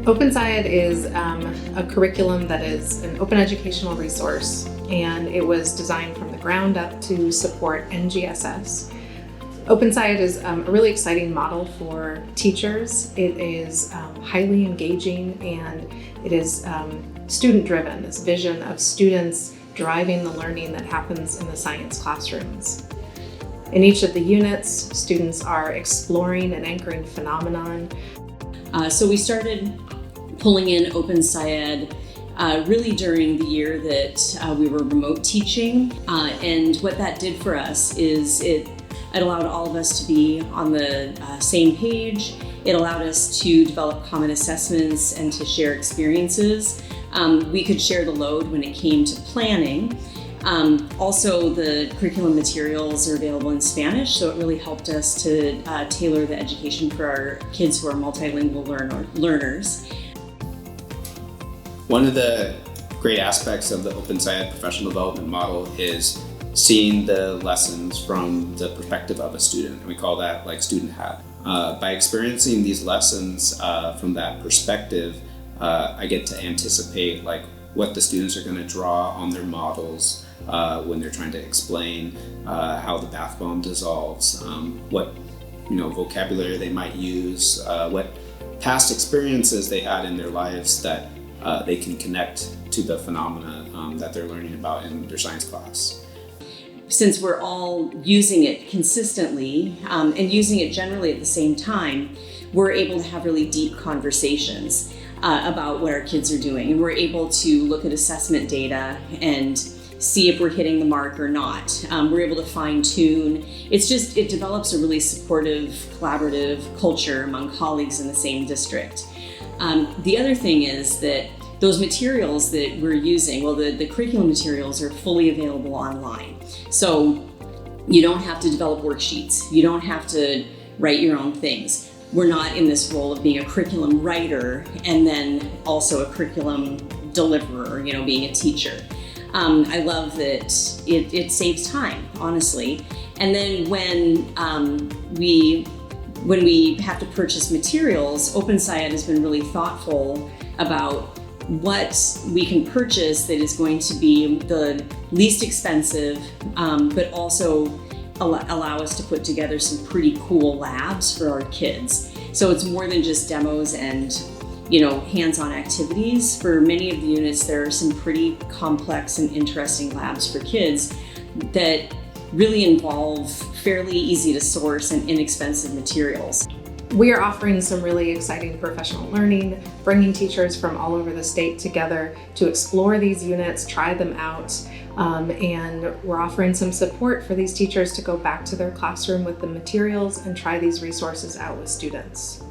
OpenSciEd is a curriculum that is an open educational resource, and it was designed from the ground up to support NGSS. OpenSciEd is a really exciting model for teachers. It is highly engaging, and it is student-driven, this vision of students driving the learning that happens in the science classrooms. In each of the units, students are exploring and anchoring phenomenon. So we started pulling in OpenSciEd really during the year that we were remote teaching. And what that did for us is it allowed all of us to be on the same page. It allowed us to develop common assessments and to share experiences. We could share the load when it came to planning. Also, the curriculum materials are available in Spanish, so it really helped us to tailor the education for our kids who are multilingual learners. One of the great aspects of the OpenSciEd professional development model is seeing the lessons from the perspective of a student. We call that like student hat. By experiencing these lessons from that perspective, I get to anticipate like what the students are going to draw on their models when they're trying to explain how the bath bomb dissolves, what vocabulary they might use, what past experiences they had in their lives that they can connect to the phenomena that they're learning about in their science class. Since we're all using it consistently and using it generally at the same time, we're able to have really deep conversations about what our kids are doing. And we're able to look at assessment data and see if we're hitting the mark or not. We're able to fine tune. It develops a really supportive, collaborative culture among colleagues in the same district. The other thing is that those materials that we're using, the curriculum materials are fully available online. So you don't have to develop worksheets. You don't have to write your own things. We're not in this role of being a curriculum writer and then also a curriculum deliverer, being a teacher. I love that it saves time, honestly. And then when we have to purchase materials, OpenSciEd has been really thoughtful about what we can purchase that is going to be the least expensive, but also allow us to put together some pretty cool labs for our kids. So it's more than just demos and hands-on activities. For many of the units, there are some pretty complex and interesting labs for kids that really involve fairly easy to source and inexpensive materials. We are offering some really exciting professional learning, bringing teachers from all over the state together to explore these units, try them out, and we're offering some support for these teachers to go back to their classroom with the materials and try these resources out with students.